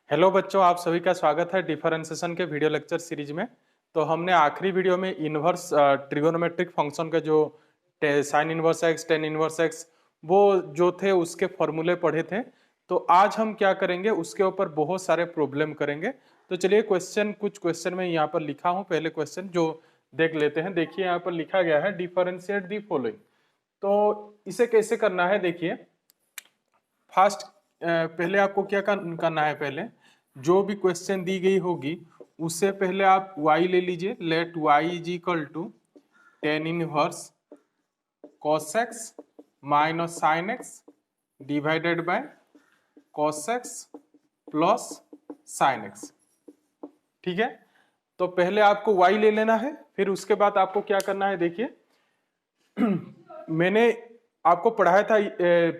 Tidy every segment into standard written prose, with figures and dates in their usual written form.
Hello बच्चों, आप सभी का स्वागत है डिफरेंशिएशन के वीडियो लेक्चर सीरीज में। तो हमने आखिरी वीडियो में इन्वर्स ट्रिगोनोमेट्रिक फंक्शन का जो sine inverse x, tan inverse x वो जो थे उसके फॉर्मूले पढ़े थे। तो आज हम क्या करेंगे, उसके ऊपर बहुत सारे प्रॉब्लम करेंगे। तो चलिए कुछ क्वेश्चन में यहाँ पर लिखा हूँ। पहले क्वेश्चन जो देख लेते हैं। देखिए यहाँ पर लिखा गया है डिफरेंशिएट दी फॉलोइंग। तो इसे कैसे करना है, देखिए फर्स्ट पहले आपको क्या करना है, पहले जो भी क्वेश्चन दी गई होगी उससे पहले आप y ले लीजिए। Let y is equal to tan inverse cos x minus sine x divided by cos x plus sine x. ठीक है, तो पहले आपको y ले लेना है, फिर उसके बाद आपको क्या करना है। देखिए मैंने आपको पढ़ाया था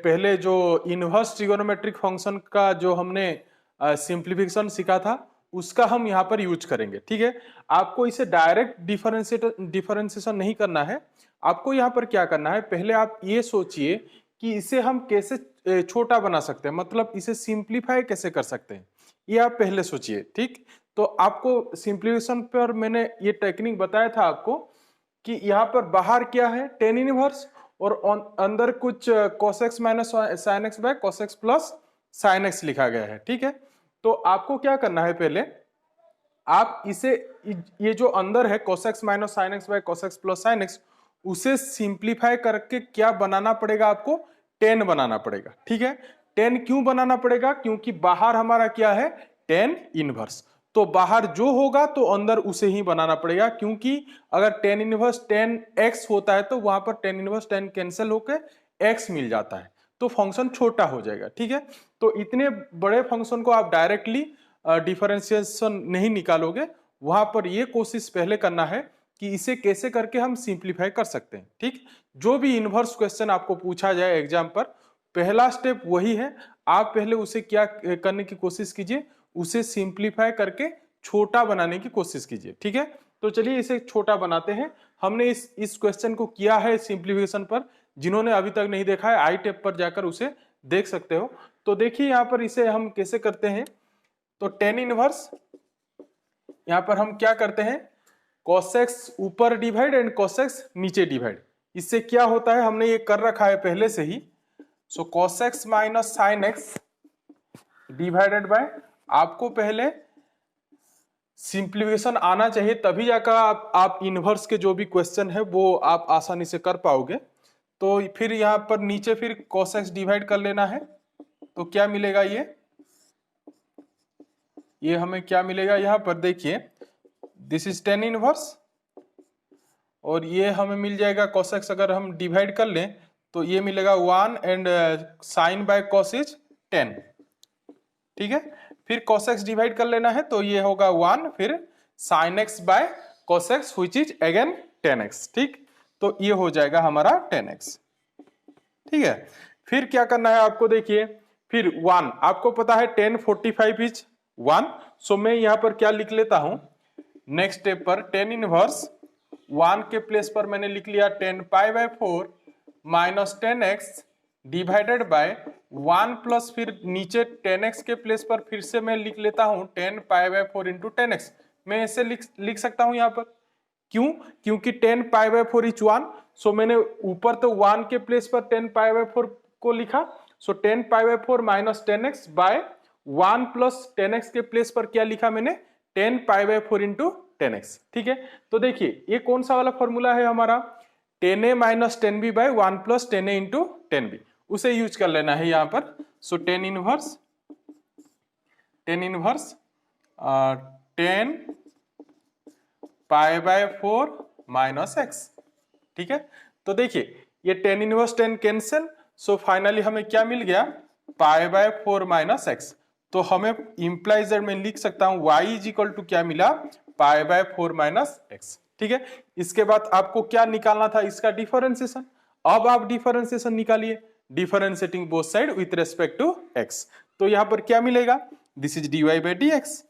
पहले जो इनवर्स ट्रिगोनोमेट्रिक फंक्शन का जो हमने सिंप्लीफिकेशन सीखा था उसका हम यहाँ पर यूज करेंगे। ठीक है, आपको इसे डायरेक्ट डिफरेंशिएशन नहीं करना है। आपको यहाँ पर क्या करना है, पहले आप ये सोचिए कि इसे हम कैसे छोटा बना सकते हैं, मतलब इसे सिंप्लीफाई कैसे कर सकते हैं, ये आप पहले सोचिए। ठीक, तो आपको सिंप्लीफिकेशन पर मैंने ये टेक्निक बताया था आपको कि यहाँ पर बाहर क्या है, टेन इनवर्स, और अंदर कुछ cos x minus sine x by cos x plus sine x लिखा गया है। ठीक है, तो आपको क्या करना है, पहले आप इसे ये जो अंदर है cos x minus sine x by cos x plus sine x उसे सिंप्लीफाई करके क्या बनाना पड़ेगा, आपको 10 बनाना पड़ेगा। ठीक है, 10 क्यों बनाना पड़ेगा, क्योंकि बाहर हमारा क्या है, 10 इनवर्स। तो बाहर जो होगा तो अंदर उसे ही बनाना पड़ेगा, क्योंकि अगर 10 इनवर्स 10x होता है तो वहां पर 10 इनवर्स 10 कैंसिल होकर x मिल जाता है, तो फंक्शन छोटा हो जाएगा। ठीक है, तो इतने बड़े फंक्शन को आप डायरेक्टली डिफरेंशिएशन नहीं निकालोगे, वहां पर ये कोशिश पहले करना है कि इसे कैसे करके हम सिंप्लीफाई कर सकते हैं। ठीक, जो भी इनवर्स क्वेश्चन आपको पूछा जाए एग्जाम पर, पहला स्टेप वही है। आप पहले उसे क्या करने की कोशिश कीजिए, उसे सिंप्लीफाई करके छोटा बनाने की कोशिश कीजिए। ठीक है, तो चलिए इसे छोटा बनाते हैं। हमने इस क्वेश्चन को किया है सिंप्लीफिकेशन पर, जिन्होंने अभी तक नहीं देखा है आई टैब पर जाकर उसे देख सकते हो। तो देखिए यहाँ पर इसे हम कैसे करते हैं। तो टेन इनवर्स यहाँ पर हम क्या करते हैं, cos x ऊपर डिवाइड एंड cos x नीचे डिवाइड। इससे क्या होता है, हमने ये कर रखा है पहले से ही। सो cos x minus sine x divided bye, आपको पहले सिंप्लीफिकेशन आना चाहिए, तभी जाकर आप इनवर्स के जो भी क्वेश्चन है वो आप आसानी से कर पाओगे। तो फिर यहाँ पर नीचे फिर cos x डिवाइड कर लेना है, तो क्या मिलेगा, ये हमें क्या मिलेगा, यहाँ पर देखिए दिस इज टेन इनवर्स, और ये हमें मिल जाएगा cos x, अगर हम डिवाइड कर लें तो ये मिलेगा 1 and sine by cos is 10। ठीक है, फिर cos x डिवाइड कर लेना है तो ये होगा 1, फिर sin x by cos x which is again 10x। ठीक, तो ये हो जाएगा हमारा 10x। ठीक है, फिर क्या करना है आपको, देखिए फिर 1, आपको पता है 10 45 इज 1, सो मैं यहां पर क्या लिख लेता हूं, नेक्स्ट स्टेप पर 10 इनवर्स 1 के प्लेस पर मैंने लिख लिया 10 pi by 4 minus 10x divided by 1 plus, फिर नीचे 10x के प्लेस पर फिर से मैं लिख लेता हूं 10 पाई बाय 4 इंटू 10x। मैं ऐसे लिख सकता हूं यहाँ पर, क्यों, क्योंकि 10 पाई बाय 4 इज 1, सो मैंने ऊपर तो 1 के प्लेस पर 10 पाई बाय 4 को लिखा, सो 10 pi by 4 minus 10x by 1 plus 10x के प्लेस पर क्या लिखा मैंने, 10 पाई बाय 4 इंटू 10x। ठीक है, तो देखिए ये कौन सा वाला फॉर्मूला है हमारा, 10a minus 10b bye 1 plus 10a into 10b, उसे यूज कर लेना है यहाँ पर। सो 10 inverse 10 pi by 4 minus x। ठीक है, तो देखिए ये 10 इनवर्स 10 कैंसिल, सो फाइनली हमें क्या मिल गया, पाई बाय 4 माइनस x। तो हमें इंप्लाइज दैट मैं लिख सकता हूं y इज इक्वल टू क्या मिला, पाई बाय 4 माइनस x। ठीक है, इसके बाद आपको क्या निकालना था, इसका डिफरेंशिएशन। अब आप डिफरेंशिएशन निकालिए, differentiating both side with respect to x। तो यहां पर क्या मिलेगा, this is dy by dx,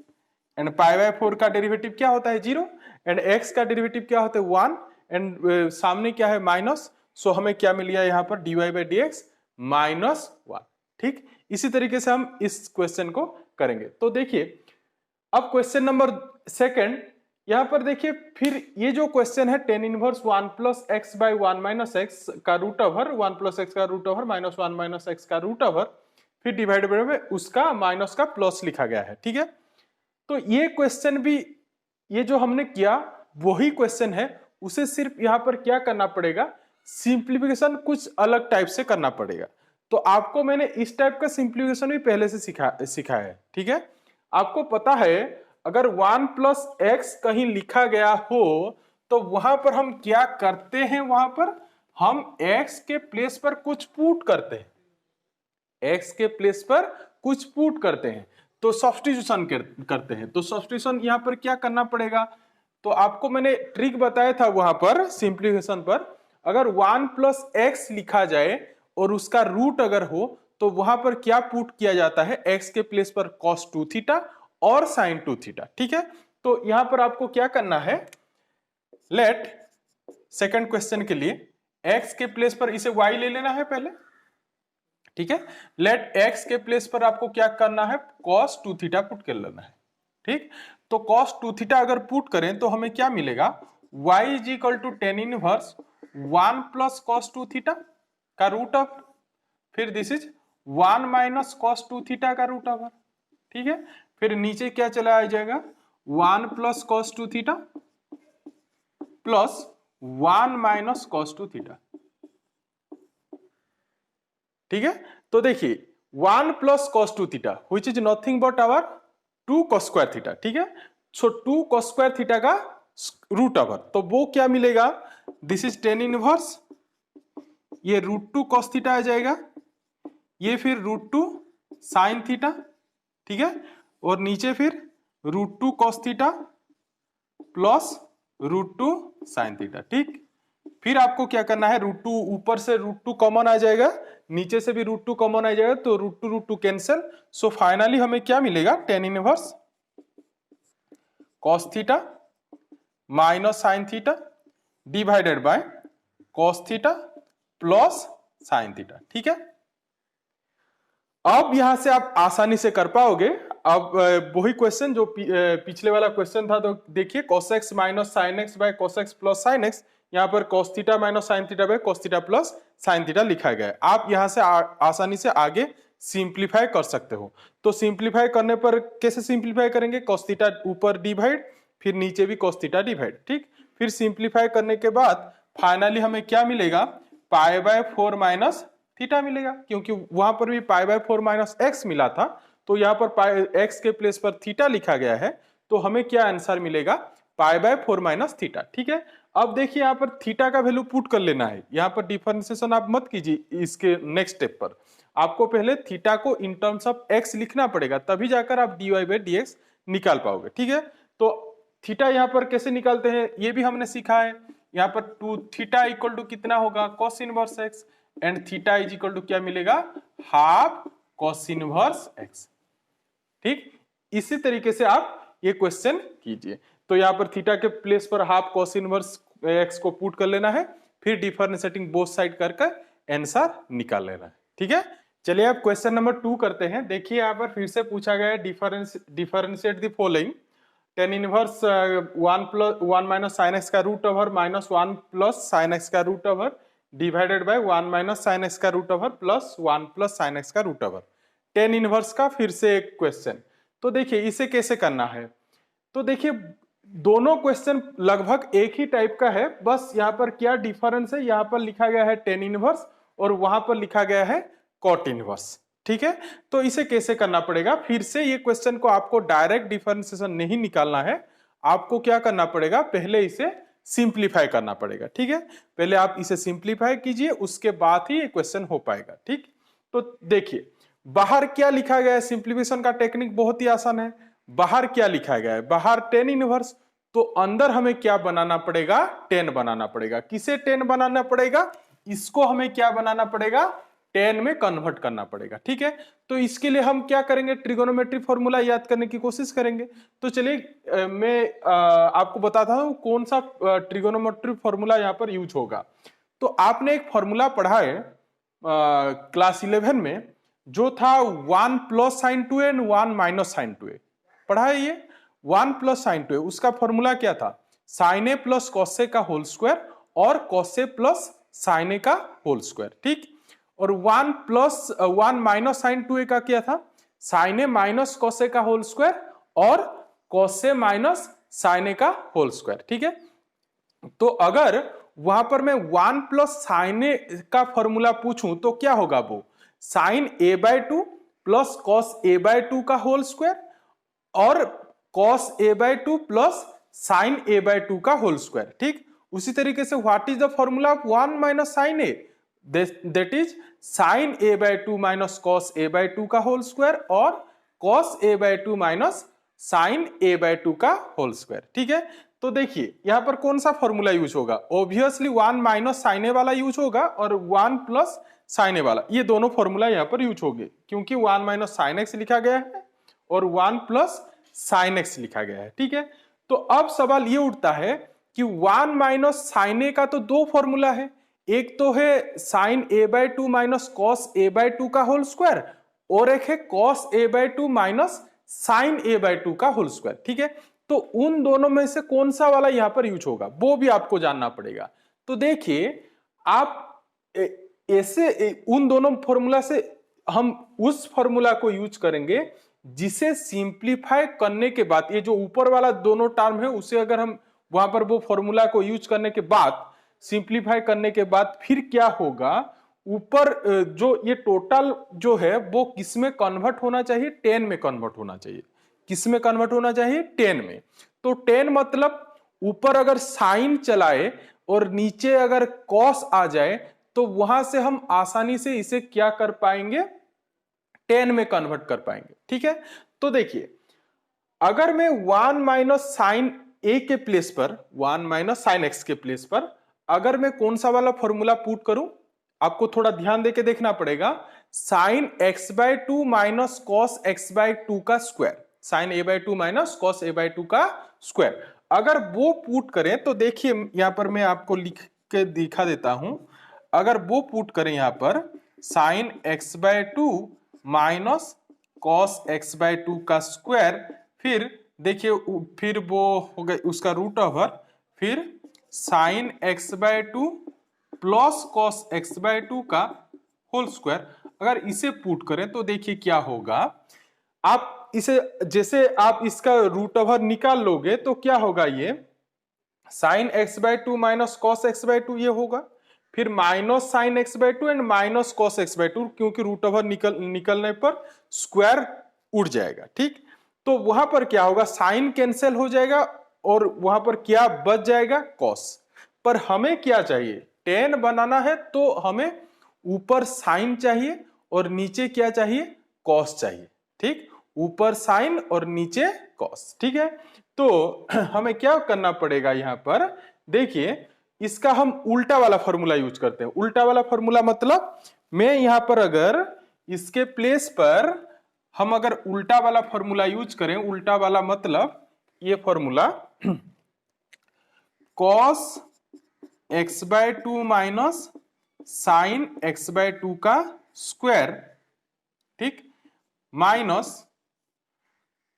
and pi by 4 का डेरिवेटिव क्या होता है 0, एंड x का डेरिवेटिव क्या होता है 1, एंड सामने क्या है माइनस, सो हमें क्या मिल गया यहाँ पर dy बाय dx माइनस 1। ठीक, इसी तरीके से हम इस क्वेश्चन को करेंगे। तो देखिए अब क्वेश्चन नंबर सेकंड, यहां पर देखिए फिर ये जो क्वेश्चन है tan inverse 1 plus x by 1 minus x का रूट ओवर 1 प्लस एक्स का root over minus 1 minus x का रूट ओवर फिर डिवाइडेड बाय उसका माइनस का प्लस लिखा गया है, ठीक है। तो ये क्वेश्चन भी, ये जो हमने किया वही क्वेश्चन है, उसे सिर्फ यहां पर क्या करना पड़ेगा, सिंप्लीफिकेशन कुछ अलग टाइप से करना पड़ेगा। तो आपको मैंने इस टाइप का सिंप्लीफिकेशन भी पहले से सिखाया है, ठीक है। आपको पता है अगर 1 प्लस एक्स कहीं लिखा गया हो तो वहां पर हम क्या करते हैं, वहां पर हम x के प्लेस पर कुछ पुट करते हैं, x के प्लेस पर कुछ पुट करते हैं, तो सब्स्टिट्यूशन करते हैं। तो सब्स्टिट्यूशन यहां पर क्या करना पड़ेगा, तो आपको मैंने ट्रिक बताया था वहां पर सिंप्लीफिकेशन पर, अगर 1 प्लस एक्स लिखा जाए और उसका रूट अगर हो तो वहां पर क्या पुट किया जाता है, x के प्लेस पर cos 2 थीटा और sin 2 थीटा, ठीक है। तो यहां पर आपको क्या करना है, लेट सेकंड क्वेश्चन के लिए x के प्लेस पर इसे y ले लेना है पहले, ठीक है। लेट x के प्लेस पर आपको क्या करना है, cos 2 थीटा पुट कर लेना है, ठीक। तो cos 2 थीटा अगर पुट करें तो हमें क्या मिलेगा, y is equal to tan inverse 1 plus cos 2 theta का रूट ऑफ, फिर this is 1 minus cos 2 theta का रूट ओवर, ठीक है। फिर नीचे क्या चला आ जाएगा, 1 plus cos 2 theta plus 1 minus cos 2 theta, ठीक है। तो देखिए 1 प्लस cos 2 थीटा which is nothing but our 2 cos square theta, ठीक है। सो 2 cos स्क्वायर थीटा का रूट ओवर, तो वो क्या मिलेगा, दिस इज tan इनवर्स, ये √2 cos थीटा आ जाएगा, ये फिर √2 sin थीटा, ठीक है, और नीचे फिर √2 cos theta plus √2 sin theta, ठीक। फिर आपको क्या करना है, √2 ऊपर से √2 कॉमन आ जाएगा, नीचे से भी √2 कॉमन आ जाएगा, तो √2 कैंसिल। सो फाइनली हमें क्या मिलेगा, tan inverse cos theta minus sin theta divided by cos theta plus sin theta, ठीक है। अब यहां से आप आसानी से कर पाओगे। अब वही क्वेश्चन जो पिछले वाला क्वेश्चन था, तो देखिए cos x minus sine x by cos x plus sine x, यहाँ पर cos theta minus sine theta by cos theta plus sine theta लिखा गया है। आप यहां से आसानी से आगे सिंप्लीफाई कर सकते हो। तो सिंप्लीफाई करने पर कैसे सिंप्लीफाई करेंगे, cos थीटा ऊपर डिवाइड, फिर नीचे भी cos थीटा डिवाइड, ठीक। फिर सिंप्लीफाई करने के बाद फाइनली हमें क्या मिलेगा, पाई बाय 4 माइनस थीटा मिलेगा, क्योंकि वहां पर भी पाई बाय 4 माइनस एक्स मिला था, तो यहाँ पर एक्स के प्लेस पर थीटा लिखा गया है, तो हमें क्या आंसर मिलेगा, पाई बाय 4 माइनस थीटा, ठीक है। अब देखिए यहाँ पर थीटा का वैल्यू पुट कर लेना है, यहाँ पर डिफरेंशिएशन आप मत कीजिए, इसके नेक्स्ट स्टेप पर आपको पहले थीटा को इन टर्म्स ऑफ एक्स लिखना पड़ेगा, तभी जाकर आप dy बाई dx निकाल पाओगे, ठीक है। तो थीटा यहाँ पर कैसे निकालते हैं ये भी हमने सीखा है। यहाँ पर 2 थीटा इक्वल टू कितना होगा, cos inverse x, and theta is equal to क्या मिलेगा, हाफ cos इनवर्स एक्स, ठीक। इसी तरीके से आप ये क्वेश्चन कीजिए। तो यहाँ पर थीटा के प्लेस पर हाफ cos इनवर्स एक्स को पुट कर लेना है, फिर डिफरेंशिएटिंग बोथ साइड कर आंसर निकाल लेना है, ठीक है। चलिए अब क्वेश्चन नंबर 2 करते हैं। देखिए यहाँ पर फिर से पूछा गया है, differentiate the following, tan inverse 1 minus sine x का root over minus 1 plus sine x का root over divided by 1 minus sine x का root over plus 1 plus sine x का रूट ओवर, tan इनवर्स का फिर से एक question. तो देखिए इसे कैसे करना है, तो देखिए दोनों क्वेश्चन लगभग एक ही टाइप का है, बस यहाँ पर क्या डिफरेंस है, यहाँ पर लिखा गया है tan इनवर्स और वहां पर लिखा गया है cot इनवर्स, ठीक है। तो इसे कैसे करना पड़ेगा, फिर से ये क्वेश्चन को आपको डायरेक्ट डिफरेंशिएशन नहीं निकालना है, आपको क्या करना पड़ेगा, पहले इसे सिंप्लीफाई करना पड़ेगा, ठीक है। पहले आप इसे सिंप्लीफाई कीजिए, उसके बाद ही ये क्वेश्चन हो पाएगा, ठीक। तो देखिए बाहर क्या लिखा गया है, सिंप्लीफिकेशन का टेक्निक बहुत ही आसान है। बाहर क्या लिखा गया है, बाहर tan इनवर्स, तो अंदर हमें क्या बनाना पड़ेगा, tan बनाना पड़ेगा। किसे tan बनाना पड़ेगा, इसको हमें क्या बनाना पड़ेगा, tan में कन्वर्ट करना पड़ेगा, ठीक है। तो इसके लिए हम क्या करेंगे, ट्रिगोनोमेट्री फॉर्मूला याद करने की कोशिश करेंगे। तो चलिए मैं आपको बताता हूं कौन सा ट्रिगोनोमेट्री फॉर्मूला यहाँ पर यूज होगा। तो आपने एक फॉर्मूला पढ़ा है क्लास 11 में, जो था 1 plus sine 2a and 1 minus sine 2a पढ़ा है ये। 1 प्लस साइन 2a उसका फॉर्मूला क्या था, साइन ए प्लस कॉस ए का होल स्क्वायर और कॉस ए प्लस साइन ए का होल स्क्वायर, ठीक। और 1 माइनस साइन 2a का क्या था, साइन ए माइनस कॉस ए का होल स्क्वायर और कॉस ए माइनस साइन ए का होल स्क्वायर, ठीक है। तो अगर वहां पर मैं 1 प्लस साइन ए का फॉर्मूला पूछूं तो क्या होगा, वो sine A by 2 plus cos A by 2 का होल स्क्वायर और cos A by 2 plus sine A by 2 का होल स्क्वायर, ठीक। उसी तरीके से what is the formula of 1 minus sine A, that is sine A by 2 minus cos A by 2 का whole square और cos A by 2 minus sine A by 2 का whole square, ठीक है। तो देखिए यहां पर कौन सा फॉर्मूला यूज होगा, ऑब्वियसली 1 माइनस साइन ए वाला यूज होगा और 1 प्लस साइन ए वाला, ये दोनों फॉर्मूला यहां पर यूज होंगे क्योंकि 1 माइनस साइन एक्स लिखा गया है और 1 प्लस साइन एक्स लिखा गया है, ठीक है। तो अब सवाल ये उठता है कि 1 माइनस साइन ए का तो दो फॉर्मूला है, एक तो है sign A by 2 minus cos A by 2 का होल स्क्वायर और एक है cos A by 2 minus sine A by 2 का होल स्क्वायर, ठीक है। तो उन दोनों में से कौन सा वाला यहां पर यूज होगा वो भी आपको जानना पड़ेगा। तो देखिए आप ऐसे उन दोनों फॉर्मूला से हम उस फॉर्मूला को यूज करेंगे जिसे सिंप्लीफाई करने के बाद, ये जो ऊपर वाला दोनों टर्म है उसे अगर हम वहां पर वो फॉर्मूला को यूज करने के बाद सिंप्लीफाई करने के बाद फिर क्या होगा, ऊपर जो ये टोटल जो है वो किस में कन्वर्ट होना चाहिए, 10 में कन्वर्ट होना चाहिए। किस में कन्वर्ट होना चाहिए, 10 में। तो 10 मतलब ऊपर अगर साइन चलाए और नीचे अगर कॉस आ जाए तो वहां से हम आसानी से इसे क्या कर पाएंगे, 10 में कन्वर्ट कर पाएंगे, ठीक है। तो देखिए अगर मैं 1 माइनस साइन ए के प्लेस पर 1 माइनस साइन एक्स के प्लेस पर अगर मैं कौन सा वाला फॉर्मूला पुट करूं, आपको थोड़ा ध्यान देके देखना पड़ेगा, sine x by 2 minus cos x by 2 का square, sine A by 2 minus cos A by 2 का स्क्वायर, अगर वो पुट करें तो देखिए यहां पर मैं आपको लिख के दिखा देता हूं। अगर वो पुट करें यहां पर sine x by 2 minus cos x by 2 का स्क्वायर, फिर देखिए फिर वो हो गया उसका रूट ओवर, फिर sine x by 2 plus cos x by 2 का होल स्क्वायर, अगर इसे पुट करें तो देखिए क्या होगा, आप इसे जैसे आप इसका रूट ओवर निकाल लोगे तो क्या होगा, ये sine x by 2 minus cos x by 2 ये होगा, फिर minus sine x by 2 and minus cos x by 2, क्योंकि रूट ओवर निकलने पर स्क्वायर उड़ जाएगा, ठीक। तो वहां पर क्या होगा, साइन कैंसिल हो जाएगा और वहां पर क्या बच जाएगा, कॉस। पर हमें क्या चाहिए, 10 बनाना है तो हमें ऊपर साइन चाहिए और नीचे क्या चाहिए, कॉस चाहिए, ठीक। ऊपर साइन और नीचे कॉस, ठीक है। तो हमें क्या करना पड़ेगा, यहां पर देखिए इसका हम उल्टा वाला फॉर्मूला यूज करते हैं। उल्टा वाला फॉर्मूला मतलब मैं यहां पर अगर इसके प्लेस पर हम अगर उल्टा वाला फॉर्मूला यूज करें, उल्टा वाला मतलब ये formula cos x by 2 minus sine x by 2 का स्क्वायर, ठीक, minus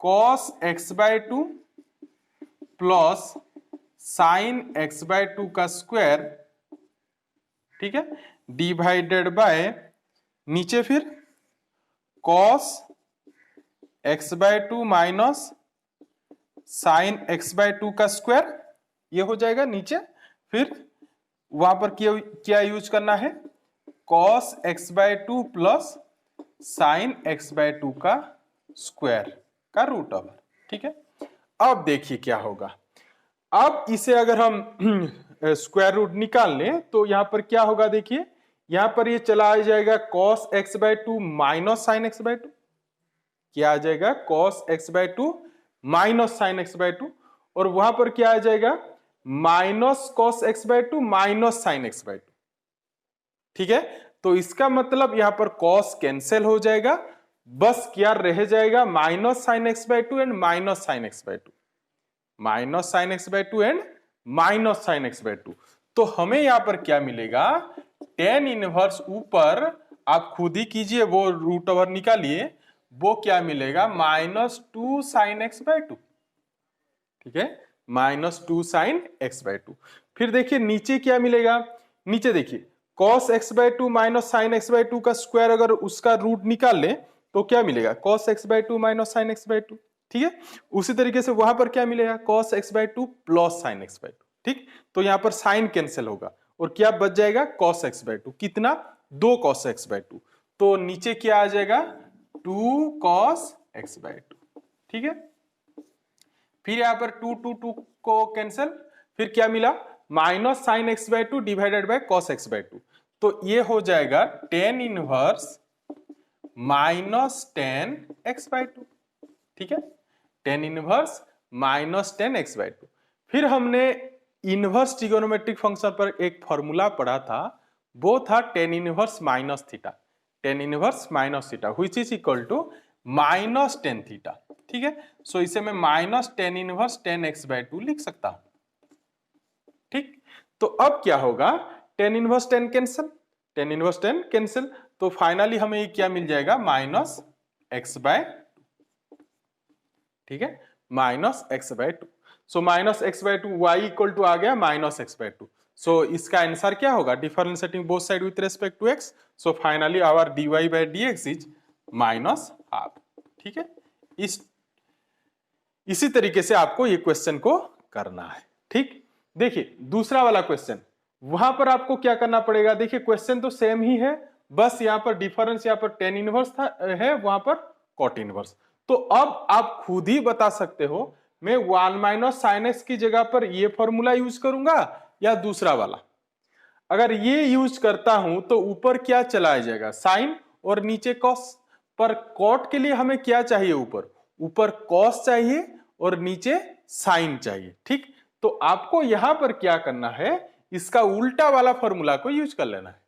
cos x by 2 plus sine x by 2 का स्क्वायर, ठीक है, डिवाइडेड बाय नीचे फिर cos x by 2 minus sine x by 2 का स्क्वायर, ये हो जाएगा नीचे, फिर वहां पर क्या यूज करना है, cos x by 2 plus sine x by 2 का स्क्वायर का रूट ओवर, ठीक है। अब देखिए क्या होगा, अब इसे अगर हम स्क्वायर रूट निकाल लें तो यहां पर क्या होगा, देखिए यहां पर ये चला आ जाएगा cos x by 2 minus sine x by 2, क्या आ जाएगा, cos x by 2 minus sine x by 2, और वहां पर क्या आ जाएगा, minus cos x by 2 minus sine x by 2, ठीक है। तो इसका मतलब यहां पर कॉस कैंसिल हो जाएगा, बस क्या रह जाएगा, minus sine x by 2 and minus sine x by 2, minus sine x by 2 and minus sine x by 2। तो हमें यहां पर क्या मिलेगा, tan इनवर्स ऊपर आप खुद ही कीजिए, वो रूट ओवर निकालिए, वो क्या मिलेगा, -2 sin x/2। ठीक है, -2 sin x/2। फिर देखिए नीचे क्या मिलेगा, नीचे देखिए cos x/2 minus sin x/2 का स्क्वायर, अगर उसका रूट निकाल ले तो क्या मिलेगा, cos x/2 minus sin x/2। ठीक है, उसी तरीके से वहां पर क्या मिलेगा, cos x/2 plus sin x/2। ठीक, तो यहां पर साइन कैंसिल होगा और क्या बच जाएगा, cos x/2, कितना, 2 cos x/2। तो नीचे क्या आ जाएगा, 2 cos x/2। ठीक है, फिर यहां पर 2 को कैंसिल, फिर क्या मिला, minus sine x/2 divided by cos x/2। तो ये हो जाएगा tan इनवर्स -tan x/2। ठीक है, tan इनवर्स -tan x/2। फिर हमने इनवर्स ट्रिगोनोमेट्रिक फंक्शन पर एक फॉर्मूला पढ़ा था, वो था tan inverse minus theta, tan inverse minus theta which is equal to -tan theta. ठीक है, सो इसे मैं -tan इनवर्स tan x/2 लिख सकता हूं। ठीक, तो अब क्या होगा, tan inverse tan cancel, tan inverse tan cancel, तो फाइनली हमें ये क्या मिल जाएगा, -x/2। ठीक है, -x/2। So -x/2 y equal to आ गया -x/2। सो इसका आंसर क्या होगा, differentiating both side with respect to x, so finally our dy/dx is -half. ठीक है, इसी तरीके से आपको ये क्वेश्चन को करना है। ठीक, देखिए दूसरा वाला क्वेश्चन, वहां पर आपको क्या करना पड़ेगा, देखिए क्वेश्चन तो सेम ही है, बस यहां पर डिफरेंस, यहां पर tan इनवर्स था है, वहां पर cot इनवर्स। तो अब आप खुद ही बता सकते हो, मैं 1 - sin x की जगह पर ये फॉर्मूला यूज करूंगा या दूसरा वाला। अगर ये यूज करता हूं तो ऊपर क्या चला जाएगा, साइन, और नीचे कॉस। पर कॉट के लिए हमें क्या चाहिए, ऊपर ऊपर कॉस चाहिए और नीचे साइन चाहिए। ठीक, तो आपको यहां पर क्या करना है, इसका उल्टा वाला फॉर्मूला को यूज कर लेना है,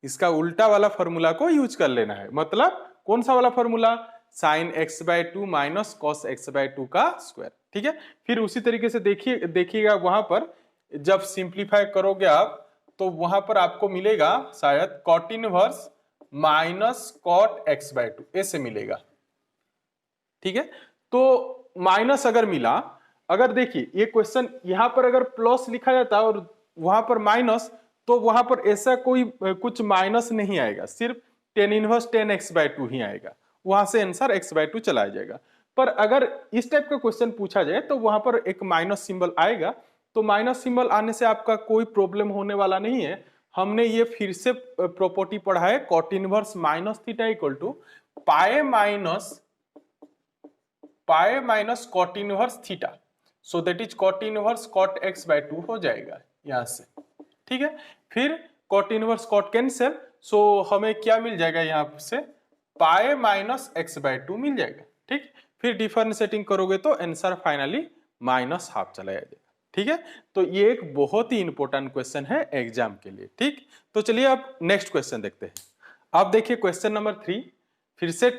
इसका उल्टा वाला फॉर्मूला को यूज कर लेना है। मतलब कौन सा वाला formula, sin x/2 minus cos x/2 का स्क्वायर। ठीक है, फिर उसी तरीके से देखिएगा वहां पर जब सिंप्लीफाई करोगे आप, तो वहां पर आपको मिलेगा शायद cot inverse minus cot x/2 ऐसे मिलेगा। ठीक है, तो माइनस अगर मिला, अगर देखिए ये क्वेश्चन यहां पर अगर प्लस लिखा जाता और वहां पर माइनस, तो वहां पर ऐसा कोई कुछ माइनस नहीं आएगा, सिर्फ tan इनवर्स tan x/2 ही आएगा, वहां से आंसर x/2 चला जाएगा। पर अगर इस टाइप का क्वेश्चन पूछा जाए तो वहां पर एक माइनस सिंबल आएगा, तो माइनस सिंबल आने से आपका कोई प्रॉब्लम होने वाला नहीं है। हमने ये फिर से प्रॉपर्टी पढ़ा है, cot inverse minus theta equal to pi minus cot inverse theta, so that is cot inverse cot x/2 हो जाएगा यहां से। ठीक है, फिर cot इनवर्स cot कैंसिल, सो हमें क्या मिल जाएगा, यहां से पाई माइनस x/2 मिल जाएगा। ठीक, फिर डिफरेंशिएटिंग करोगे तो आंसर फाइनली -हाफ चला जाएगा। ठीक है, तो ये एक बहुत ही इंपॉर्टेंट क्वेश्चन है एग्जाम के लिए। ठीक, तो चलिए अब नेक्स्ट क्वेश्चन देखते हैं। अब देखिए क्वेश्चन नंबर 3, फिर से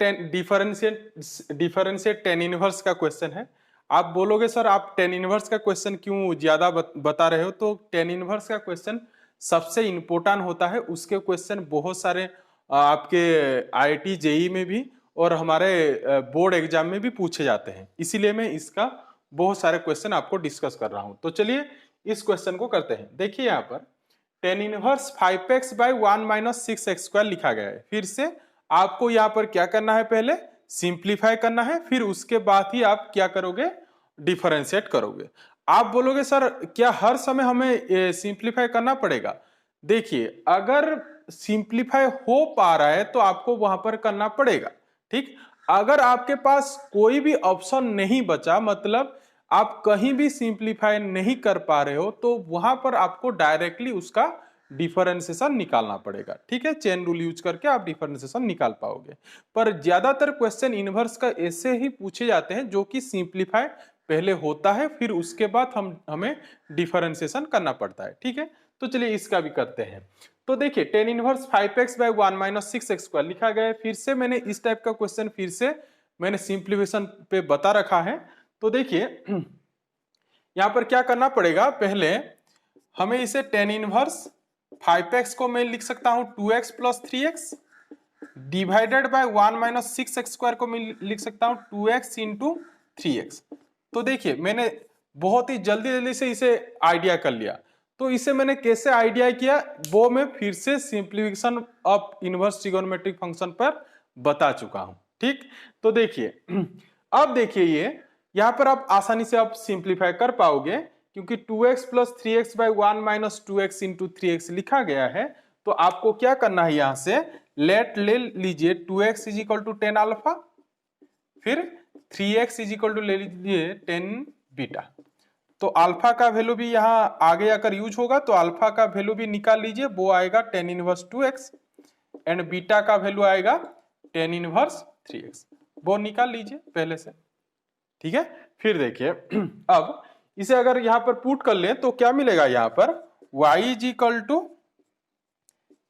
डिफरेंशिएट tan इनवर्स का क्वेश्चन है। आप बोलोगे सर आप tan इनवर्स का क्वेश्चन क्यों ज्यादा बता रहे हो, तो tan इनवर्स का क्वेश्चन सबसे इंपॉर्टेंट होता है, उसके क्वेश्चन बहुत सारे आपके IIT JEE में भी और हमारे बोर्ड एग्जाम में भी पूछे जाते हैं, इसीलिए मैं इसका बहुत सारे क्वेश्चन आपको डिस्कस कर रहा हूं। तो चलिए इस क्वेश्चन को करते हैं। देखिए यहाँ पर tan इनवर्स 5x/1 - 6x² लिखा गया है। फिर से आपको यहाँ पर क्या करना है, पहले सिंप्लीफाई करना है, फिर उसके बाद ही आप क्या करोगे, डिफरेंशिएट करोगे। आप बोलोगे सर क्या हर समय हमें सिंप्लीफाई करना पड़ेगा। देखिए अगर सिंप्लीफाई हो पा रहा है तो आपको वहां पर करना पड़ेगा। ठीक, अगर आपके पास कोई भी ऑप्शन नहीं बचा, मतलब आप कहीं भी सिंप्लीफाई नहीं कर पा रहे हो, तो वहां पर आपको डायरेक्टली उसका डिफरेंशिएशन निकालना पड़ेगा। ठीक है, चेन रूल यूज करके आप डिफरेंशिएशन निकाल पाओगे। पर ज्यादातर क्वेश्चन इनवर्स का ऐसे ही पूछे जाते हैं जो कि सिंप्लीफाई पहले होता है, फिर उसके बाद हमें डिफरेंशिएशन करना पड़ता है। ठीक है, तो चलिए इसका भी करते हैं। तो देखिए tan इनवर्स 5x/1 - 6x² लिखा गया है। फिर से मैंने इस टाइप का क्वेश्चन फिर से मैंने सिंप्लीफिकेशन पे बता रखा है। तो देखिए यहां पर क्या करना पड़ेगा, पहले हमें इसे tan इनवर्स 5x को मैं लिख सकता हूं 2x plus 3x divided by 1 minus 6x square को मैं लिख सकता हूं 2x इंटू 3x। तो देखिए मैंने बहुत ही जल्दी जल्दी से इसे आइडिया कर लिया। तो इसे मैंने कैसे आइडिया किया वो मैं फिर से simplification of inverse trigonometric function पर बता चुका हूं। ठीक, तो देखिए अब देखिए ये यहां पर आप आसानी से आप सिंप्लीफाई कर पाओगे क्योंकि 2x plus 3x by 1 minus 2x into 3x लिखा गया है। तो आपको क्या करना है, यहां से लेट ले लीजिए 2x is equal to 10 alpha, फिर 3x इज इक्वल टू ले लीजिए 10 बीटा। तो अल्फा का वैल्यू भी यहां आगे आकर यूज होगा, तो अल्फा का वैल्यू भी निकाल लीजिए, वो आएगा 10 इनवर्स 2x एंड बीटा का वैल्यू आएगा 10 इनवर्स 3x, वो निकाल लीजिए पहले से। ठीक है, फिर देखिए अब इसे अगर यहां पर पुट कर ले तो क्या मिलेगा, यहां पर y is equal to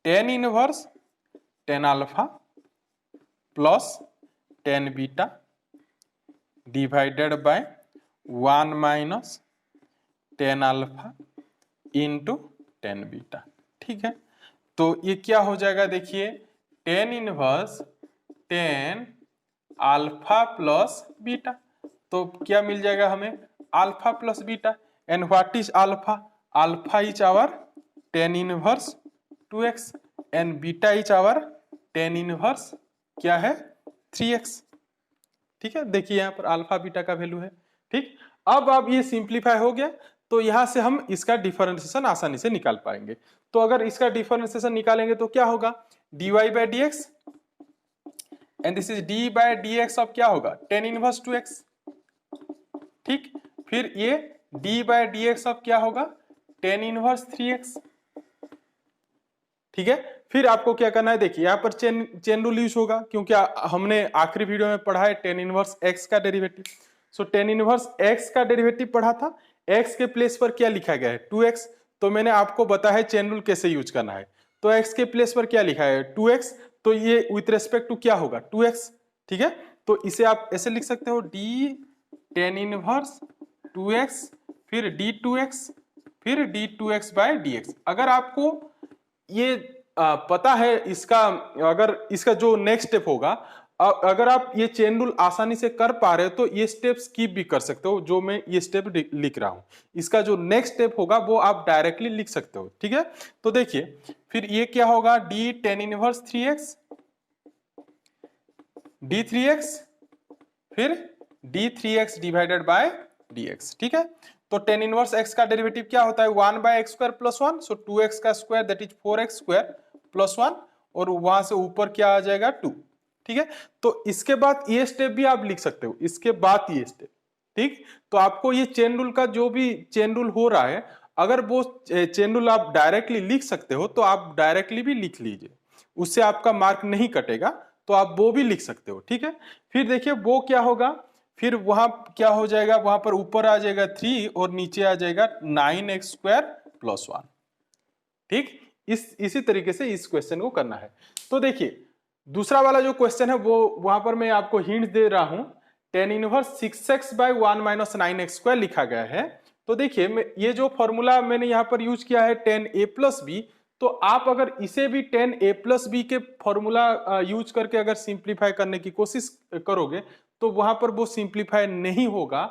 10 inverse 10 alpha plus 10 beta divided by 1 minus 10 alpha into 10 beta. ठीक है, तो ये क्या हो जाएगा, देखिए 10 इनवर्स 10 अल्फा प्लस बीटा, तो क्या मिल जाएगा हमें, alpha plus beta. And what is alpha, alpha is our 10 inverse 2x and beta is our 10 inverse क्या है 3x। ठीक है, देखिए यहाँ पर अल्फा बीटा का वैल्यू है। ठीक, अब ये सिंप्लीफाई हो गया, तो यहां से हम इसका डिफरेंशिएशन आसानी से निकाल पाएंगे। तो अगर इसका डिफरेंशिएशन निकालेंगे तो क्या होगा, dy by dx and this is d by dx of क्या होगा 10 इनवर्स 2x। ठीक, फिर ये d बाय dx ऑफ क्या होगा 10 इनवर्स 3x। ठीक है, फिर आपको क्या करना है, देखिए यहाँ पर चेन रूल यूज होगा क्योंकि हमने आखिरी वीडियो में पढ़ा है 10 इनवर्स x का डेरिवेटिव। सो 10 इनवर्स x का डेरिवेटिव पढ़ा था, x के प्लेस पर क्या लिखा गया है 2x, तो मैंने आपको बताया है चेन रूल कैसे यूज करना है। तो x के प्लेस पर क्या लिखा है 2x, तो ये विथ रेस्पेक्ट टू क्या होगा 2x। ठीक है, तो इसे आप ऐसे लिख सकते हो d 10 इनवर्स 2x फिर d2x फिर d2x बाय dx। अगर आपको ये पता है इसका, अगर इसका जो नेक्स्ट स्टेप होगा, अगर आप ये चेन रूल आसानी से कर पा रहे हो तो ये स्टेप स्किप भी कर सकते हो, जो मैं ये स्टेप लिख रहा हूं। इसका जो नेक्स्ट स्टेप होगा वो आप डायरेक्टली लिख सकते हो। ठीक है, तो देखिए फिर ये क्या होगा d 10 इनवर्स 3x d3x फिर d3x डिवाइडेड बाय dx। ठीक है, तो 10 इनवर्स x का डेरिवेटिव क्या होता है 1 बाय एक्स स्क्वायर प्लस 1, सो 2x का square that is 4x square plus 1 और वहां से ऊपर क्या आ जाएगा 2। ठीक है, तो इसके बाद ये स्टेप भी आप लिख सकते हो, इसके बाद ये स्टेप। ठीक, तो आपको ये चेन रूल का जो भी चेन रूल हो रहा है, अगर वो चेन रूल आप डायरेक्टली लिख सकते हो तो आप डायरेक्टली भी लिख लीजिए, उससे आपका मार्क नहीं कटेगा, तो आप वो भी लिख सकते हो। ठीक है, फिर देखिए वो क्या होगा, फिर वहां क्या हो जाएगा, वहां पर ऊपर आ जाएगा 3 और नीचे आ जाएगा 9x स्क्वायर प्लस 1। ठीक, इसी तरीके से इस क्वेश्चन को करना है। तो देखिए दूसरा वाला जो क्वेश्चन है वो वहां पर मैं आपको हिंट दे रहा हूं, 10 inverse 6x bye 1 minus 9x square लिखा गया है। तो देखिए ये जो फॉर्मूला मैंने यहाँ पर यूज किया है 10a प्लस बी, तो आप अगर इसे भी 10a प्लस बी के फॉर्मूला यूज करके अगर सिंप्लीफाई करने की कोशिश करोगे तो वहां पर वो सिंप्लीफाई नहीं होगा।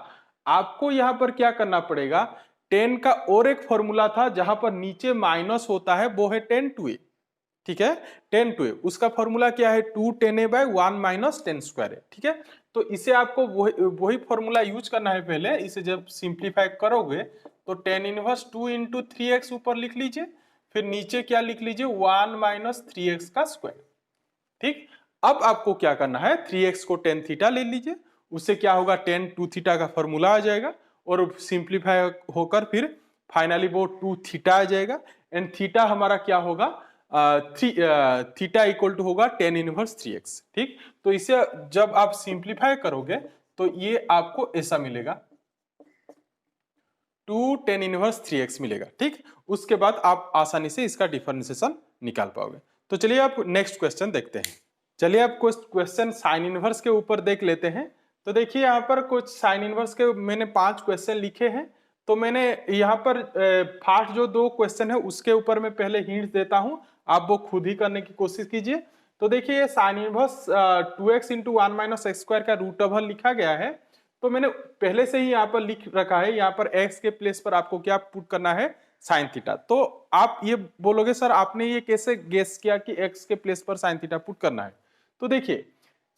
आपको यहां पर क्या करना पड़ेगा, 10 का और एक फॉर्मूला था जहां पर नीचे माइनस होता है, वो है 10 2a। ठीक है, 10 2a, उसका फॉर्मूला क्या है 2 10a बाय 1 माइनस 10 स्क्वायर है। ठीक है, तो इसे आपको वही फॉर्मूला यूज करना है पहले। इसे जब सिंप्लीफाई करोगे तो 10 इनवर्स 2 इंटू 3x ऊपर लिख लीजिए, फिर नीचे क्या लिख लीजिए 1 माइनस 3x का स्क्वायर। ठीक, अब आपको क्या करना है 3x को tan थीटा ले लीजिए, उससे क्या होगा tan 2 थीटा का फॉर्मूला आ जाएगा और सिंप्लीफाई होकर फिर फाइनली वो 2 थीटा आ जाएगा एंड थीटा हमारा क्या होगा थीटा इक्वल टू होगा tan इनवर्स 3x। ठीक, तो इसे जब आप सिंप्लीफाई करोगे तो ये आपको ऐसा मिलेगा 2 tan इनवर्स 3x मिलेगा। ठीक, उसके बाद आप आसानी से इसका डिफरेंशिएशन निकाल पाओगे। तो चलिए आप नेक्स्ट क्वेश्चन देखते हैं। चलिए आप क्वेश्चन साइन इनवर्स के ऊपर देख लेते हैं। तो देखिए यहाँ पर कुछ साइन इनवर्स के मैंने 5 क्वेश्चन लिखे हैं, तो मैंने यहाँ पर फास्ट जो 2 क्वेश्चन है उसके ऊपर मैं पहले हिंट देता हूं, आप वो खुद ही करने की कोशिश कीजिए। तो देखिए ये sine inverse 2x into 1 minus x square का रूट ओवर लिखा गया है, तो मैंने पहले से ही यहाँ पर लिख रखा है, यहाँ पर x के प्लेस पर आपको क्या पुट करना है, साइन थीटा। तो आप ये बोलोगे सर आपने ये कैसे गेस किया कि x के प्लेस पर साइन थीटा पुट करना है। तो देखिए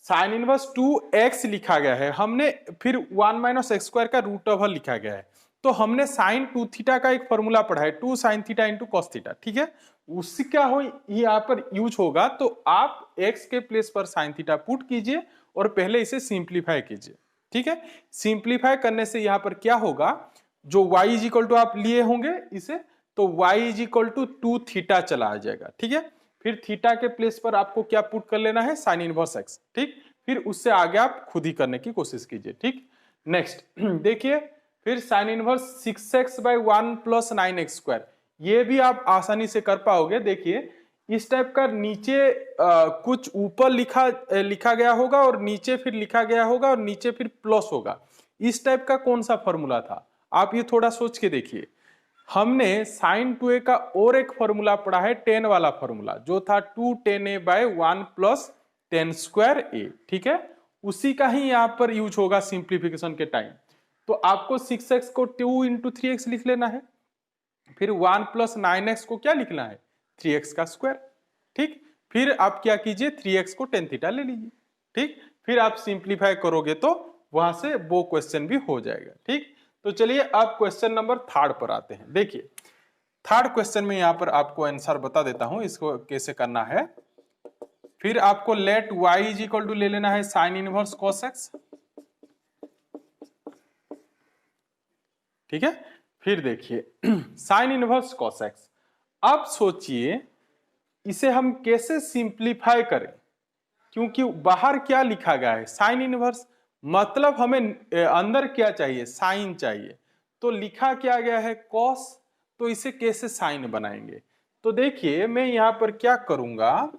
साइन इनवर्स 2x लिखा गया है, हमने फिर 1 माइनस एक्स स्क्वायर का रूट ओवर लिखा गया है, तो हमने साइन 2 थीटा का एक फॉर्मूला पढ़ा है, 2 sine theta into cos theta, ठीक है, उससे क्या हो यहाँ पर यूज होगा। तो आप x के प्लेस पर साइन थीटा पुट कीजिए और पहले इसे सिंप्लीफाई कीजिए, ठीक है। सिंप्लीफाई करने से यहाँ पर क्या होगा, जो y इज इक्वल टू आप लिए होंगे इसे, तो y is equal to 2 theta चला आ जाएगा, ठीक है। फिर थीटा के प्लेस पर आपको क्या पुट कर लेना है, साइन इनवर्स x, ठीक। फिर उससे आगे आप खुद ही करने की कोशिश कीजिए, ठीक। नेक्स्ट देखिए फिर sine inverse 6x by 1 plus 9x square, ये भी आप आसानी से कर पाओगे। देखिए इस टाइप का नीचे कुछ ऊपर लिखा गया होगा और नीचे फिर लिखा गया होगा और नीचे फिर प्लस होगा, इस टाइप का कौन सा फॉर्मूला था, आप ये थोड़ा सोच के देखिए। हमने साइन 2a का और एक फॉर्मूला पढ़ा है, 10 वाला फॉर्मूला, जो था 2 10a bye 1 plus 10 square a, ठीक है, उसी का ही यहाँ पर यूज होगा सिंप्लीफिकेशन के टाइम। तो आपको 6x को 2 इंटू 3x लिख लेना है, फिर 1 प्लस 9x को क्या लिखना है, 3x का स्क्वायर, ठीक। फिर आप क्या कीजिए, 3x को tan थीटा ले लीजिए, ठीक। फिर आप सिंप्लीफाई करोगे तो वहां से वो क्वेश्चन भी हो जाएगा, ठीक। तो चलिए अब क्वेश्चन नंबर 3 पर आते हैं। देखिए 3rd क्वेश्चन में यहाँ पर आपको आंसर बता देता हूं इसको कैसे करना है। फिर आपको let y is equal to ले लेना है साइन इनवर्स कॉस x, ठीक है। फिर देखिए साइन इनवर्स कॉस x, अब सोचिए इसे हम कैसे सिंप्लीफाई करें, क्योंकि बाहर क्या लिखा गया है, साइन इनवर्स, मतलब हमें अंदर क्या चाहिए, साइन चाहिए, तो लिखा क्या गया है कॉस, तो इसे कैसे साइन बनाएंगे। तो देखिए मैं यहां पर क्या करूंगा,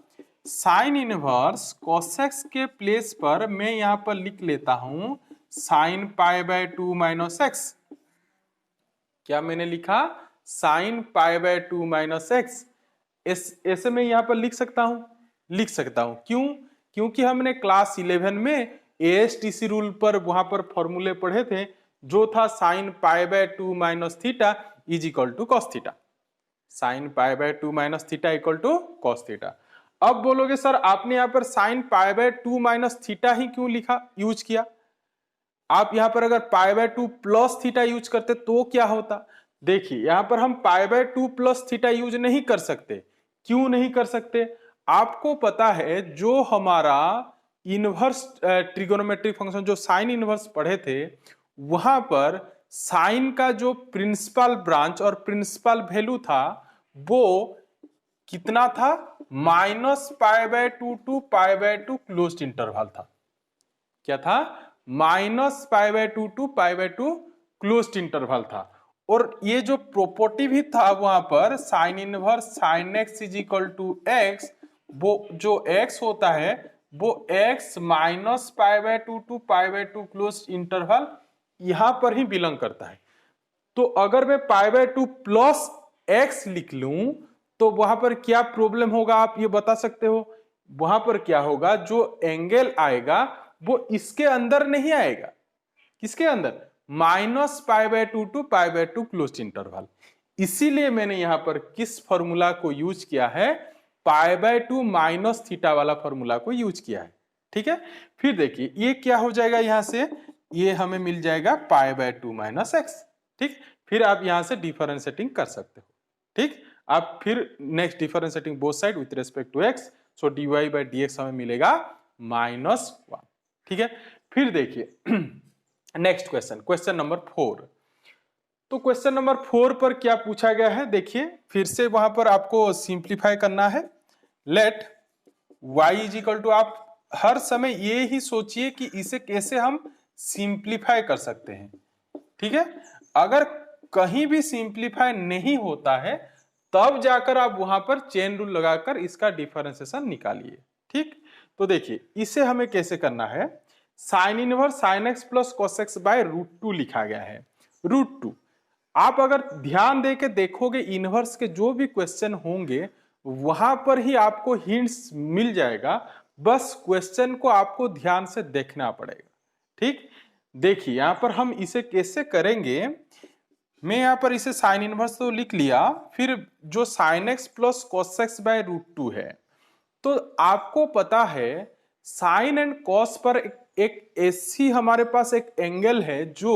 साइन इनवर्स कॉस एक्स के प्लेस पर मैं यहां पर लिख लेता हूं sign pi by 2 minus x. क्या मैंने लिखा, sign pi by 2 minus x, ऐसे मैं यहां पर लिख सकता हूं, क्यों, क्योंकि हमने क्लास 11 में एएसटीसी रूल पर वहां पर फॉर्मूले पढ़े थे, जो था sine pi by 2 minus theta is equal to cos theta, sine pi by 2 minus theta equal to cos theta. अब बोलोगे सर आपने यहां पर sine pi by 2 minus theta ही क्यों लिखा, यूज किया, आप यहां पर अगर pi by 2 plus theta use करते तो क्या होता। देखिए यहां पर हम pi by 2 plus theta use नहीं कर सकते, क्यों नहीं कर सकते, आपको पता है जो हमारा इनवर्स ट्रिगोनोमेट्रिक फंक्शन जो साइन इनवर्स पढ़े थे, वहां पर साइन का जो प्रिंसिपल ब्रांच और प्रिंसिपल वैल्यू था वो कितना था, minus pi by 2 to pi by 2 closed interval था, क्या था, minus pi by 2 to pi by 2 closed interval था। और ये जो प्रॉपर्टी भी था वहां पर sine inverse sine x is equal to x, वो जो x होता है वो x minus pi by 2 to pi by 2 closed interval यहां पर ही बिलोंग करता है। तो अगर मैं पाई बाय 2 प्लस x लिख लूं तो वहां पर क्या प्रॉब्लम होगा, आप ये बता सकते हो, वहां पर क्या होगा, जो एंगल आएगा वो इसके अंदर नहीं आएगा, किसके अंदर, minus pi by 2 to pi by 2 closed interval. इसीलिए मैंने यहां पर किस फॉर्मूला को यूज किया है, पाई बाय 2 माइनस थीटा वाला फॉर्मूला को यूज किया है, ठीक है। फिर देखिए ये क्या हो जाएगा, यहां से ये हमें मिल जाएगा पाई बाय 2 माइनस एक्स, ठीक। फिर आप यहां से डिफरेंशिएटिंग कर सकते हो, ठीक। आप फिर next differentiating both side with respect to x, so dy by dx हमें मिलेगा -1, ठीक है। फिर देखिए नेक्स्ट क्वेश्चन, क्वेश्चन नंबर 4। तो क्वेश्चन नंबर 4 पर क्या पूछा गया है, देखिए फिर से वहां पर आपको सिंप्लीफाई करना है। Let y is equal to, आप हर समय ये ही सोचिए कि इसे कैसे हम सिंप्लीफाई कर सकते हैं, ठीक है। अगर कहीं भी सिंप्लीफाई नहीं होता है तब जाकर आप वहां पर चेन रूल लगाकर इसका डिफरेंशिएशन निकालिए, ठीक। तो देखिए इसे हमें कैसे करना है, sine inverse sine x plus cos x by √2 लिखा गया है, √2। आप अगर ध्यान दे के देखोगे इनवर्स के जो भी क्वेश्चन होंगे वहां पर ही आपको हिंट्स मिल जाएगा, बस क्वेश्चन को आपको ध्यान से देखना पड़ेगा। ठीक, देखिए यहां पर हम इसे कैसे करेंगे। मैं यहां पर इसे साइन इनवर्स तो लिख लिया, फिर जो sine x plus cos x by root 2 है, तो आपको पता है साइन एंड कॉस पर एक ऐसी हमारे पास एक एंगल है जो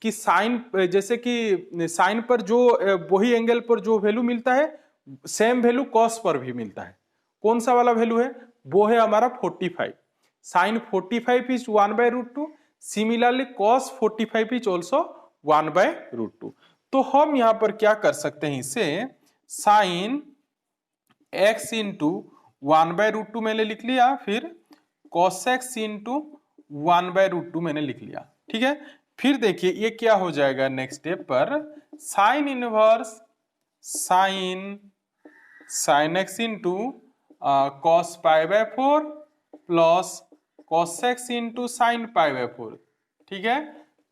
कि साइन, जैसे कि साइन पर जो वही एंगल पर जो वैल्यू मिलता है सेम वैल्यू कॉस पर भी मिलता है। कौन सा वाला वैल्यू है? वो है हमारा 45। Sine 45 is 1/√2, similarly cos 45 is also 1/√2। तो हम यहां पर क्या कर सकते हैं, इसे साइन x इंटू 1/√2 मैंने लिख लिया, फिर cos x इंटू 1/√2 मैंने लिख लिया। ठीक है, फिर देखिए ये क्या हो जाएगा नेक्स्ट स्टेप पर, sine inverse sine x into cos π/4 plus cos x into sine π/4। ठीक है,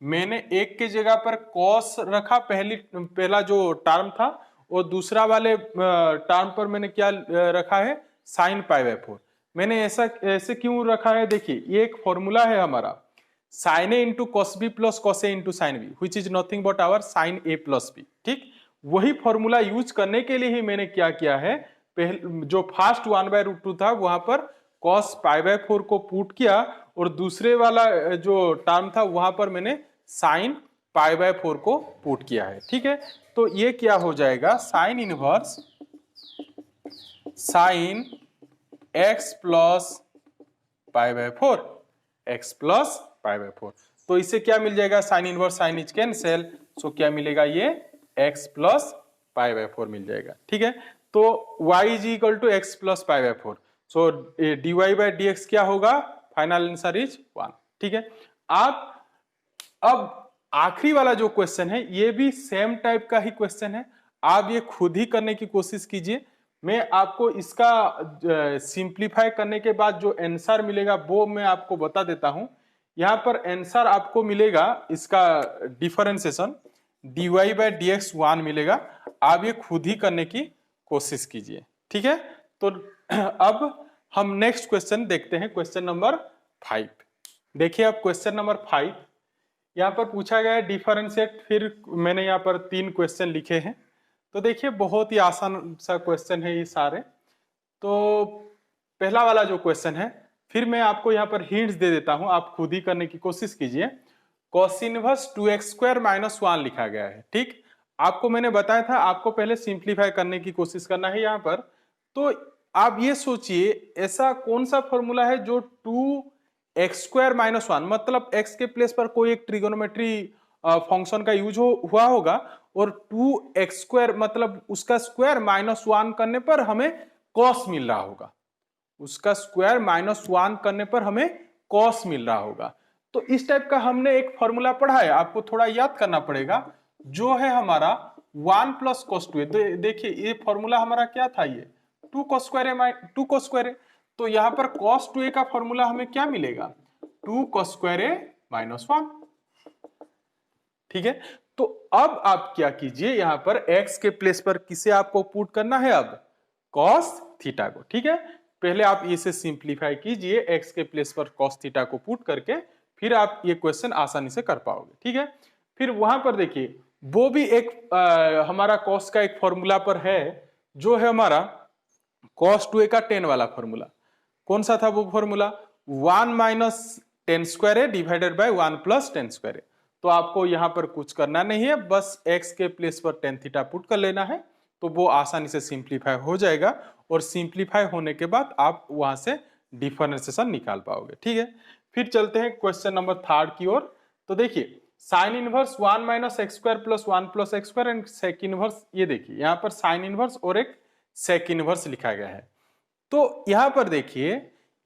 मैंने एक के जगह पर cos रखा, पहला जो टर्म था, और दूसरा वाले टर्म पर मैंने क्या रखा है, साइन π/4। मैंने ऐसे क्यों रखा है, देखिए ये एक फॉर्मूला है हमारा, sine A into cos B plus cos A into sine B, which is nothing but our sine A plus B. ठीक, वही फॉर्मूला यूज करने के लिए ही मैंने क्या किया है, पहले जो फर्स्ट 1/√2 था वहां पर cos π/4 को पुट किया, और दूसरे वाला जो टर्म था वहां पर मैंने साइन π/4 को पुट किया है। ठीक है, तो ये क्या हो जाएगा, sine inverse sine x plus π/4, x plus π/4। तो इससे क्या मिल जाएगा, sine inverse sine is cancel, so क्या मिलेगा, ये x प्लस π/4 मिल जाएगा। ठीक है, तो y is equal to x plus π/4, so dy by dx क्या होगा, फाइनल आंसर इज 1। ठीक है, आप अब आखिरी वाला जो क्वेश्चन है ये भी सेम टाइप का ही क्वेश्चन है, आप ये खुद ही करने की कोशिश कीजिए। मैं आपको इसका सिंप्लीफाई करने के बाद जो आंसर मिलेगा वो मैं आपको बता देता हूं। यहां पर आंसर आपको मिलेगा इसका डिफरेंशिएशन dy बाई dx 1 मिलेगा, आप ये खुद ही करने की कोशिश कीजिए। ठीक है, तो अब हम नेक्स्ट क्वेश्चन देखते हैं, क्वेश्चन नंबर 5। देखिए अब क्वेश्चन नंबर 5 यहाँ पर पूछा गया है डिफरेंशिएट, फिर मैंने यहाँ पर 3 क्वेश्चन लिखे हैं। तो देखिए बहुत ही आसान सा क्वेश्चन है ये सारे। तो पहला वाला जो क्वेश्चन है, फिर मैं आपको यहाँ पर हिंट्स दे देता हूं, आप खुद ही करने की कोशिश कीजिए। cos इनवर्स 2x² - 1 लिखा गया है। ठीक, आपको मैंने बताया था आपको पहले सिंप्लीफाई करने की कोशिश करना है यहाँ पर। तो आप ये सोचिए ऐसा कौन सा फॉर्मूला है जो 2x² - 1, मतलब x के प्लेस पर कोई एक ट्रिगोनोमेट्री फंक्शन का यूज हुआ होगा, और 2x² मतलब उसका स्क्वायर -1 करने पर हमें cos मिल रहा होगा, उसका स्क्वायर -1 करने पर हमें cos मिल रहा होगा। तो इस टाइप का हमने एक फॉर्मूला पढ़ा है, आपको थोड़ा याद करना पड़ेगा, जो है हमारा 1 + cos 2। देखिए ये फॉर्मूला हमारा क्या था, ये 2 cos स्क्वायर 2 cos स्क्वायर। तो यहां पर cos 2a का फॉर्मूला हमें क्या मिलेगा, 2 cos स्क्वायर -1। ठीक है, तो अब आप क्या कीजिए, यहां पर x के प्लेस पर किसे आपको पुट करना है, अब cos थीटा को। ठीक है, पहले आप इसे सिंप्लीफाई कीजिए, x के प्लेस पर cos थीटा को पुट करके, फिर आप ये क्वेश्चन आसानी से कर पाओगे। ठीक है, फिर वहां पर देखिए वो भी एक हमारा cos का एक फॉर्मूला पर है, जो है हमारा cos 2a का 10 वाला फॉर्मूला। कौन सा था वो formula, 1 - 10 square divided by 1 + 10 square. तो आपको यहां पर कुछ करना नहीं है, बस x के प्लेस पर tan थीटा पुट कर लेना है, तो वो आसानी से सिंप्लीफाई हो जाएगा, और सिंप्लीफाई होने के बाद आप वहां से डिफरेंशिएशन निकाल पाओगे। ठीक है, फिर चलते हैं क्वेश्चन नंबर 3 की ओर। तो देखिए sine inverse 1 - x² + 1 + x² and sec inverse, ये देखिए यहाँ पर साइन इनवर्स और एक सेक इनवर्स लिखा गया है। तो यहां पर देखिए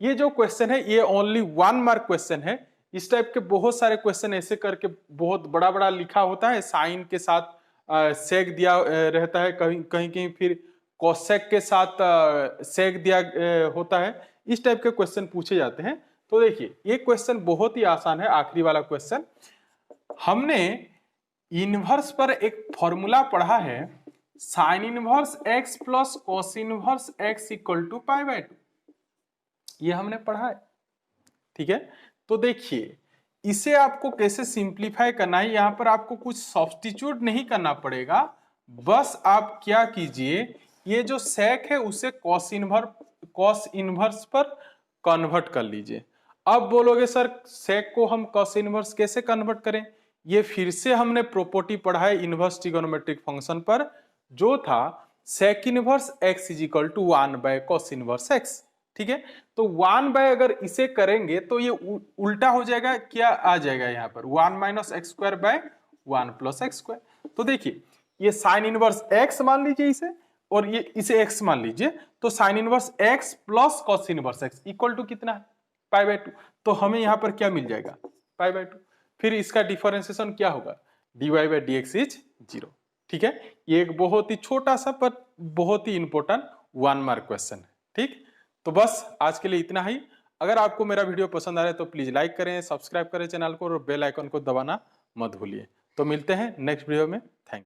ये जो क्वेश्चन है ये ओनली 1 मार्क क्वेश्चन है। इस टाइप के बहुत सारे क्वेश्चन ऐसे करके बहुत बड़ा बड़ा लिखा होता है, साइन के साथ सेक दिया रहता है, कहीं कहीं कहीं फिर कोसेक के साथ सेक दिया होता है। इस टाइप के क्वेश्चन पूछे जाते हैं। तो देखिए ये क्वेश्चन बहुत ही आसान है, आखिरी वाला क्वेश्चन। हमने इनवर्स पर एक फॉर्मूला पढ़ा है, sine inverse x plus cos inverse x equal to pi by 2, ये हमने पढ़ा है। ठीक है, तो देखिए इसे आपको कैसे सिंप्लीफाई करना है, यहां पर आपको कुछ सब्स्टिट्यूट नहीं करना पड़ेगा, बस आप क्या कीजिए, ये जो सेक है उसे कॉस इनवर्स पर कन्वर्ट कर लीजिए। अब बोलोगे सर सेक को हम कॉस इनवर्स कैसे कन्वर्ट करें, ये फिर से हमने प्रॉपर्टी पढ़ा है इनवर्स ट्रिगोनोमेट्रिक फंक्शन पर, जो था sec inverse x is equal to 1 by cos inverse x. ठीक है, तो 1 बाय अगर इसे करेंगे तो ये उल्टा हो जाएगा, क्या आ जाएगा यहाँ पर 1 minus x square by 1 plus x square. तो देखिए ये साइन इनवर्स एक्स मान लीजिए इसे, और ये इसे एक्स मान लीजिए, तो sine inverse x plus cos inverse x equal to कितना है, पाई बाय 2। तो हमें यहाँ पर क्या मिल जाएगा, पाई बाय 2। फिर इसका डिफरेंशिएशन क्या होगा, dy बाय dx इज 0। ठीक है, ये एक बहुत ही छोटा सा पर बहुत ही इंपॉर्टेंट 1 मार्क क्वेश्चन है। ठीक, तो बस आज के लिए इतना ही। अगर आपको मेरा वीडियो पसंद आ रहा है तो प्लीज लाइक करें, सब्सक्राइब करें चैनल को और बेल आइकन को दबाना मत भूलिए। तो मिलते हैं नेक्स्ट वीडियो में। Thank you.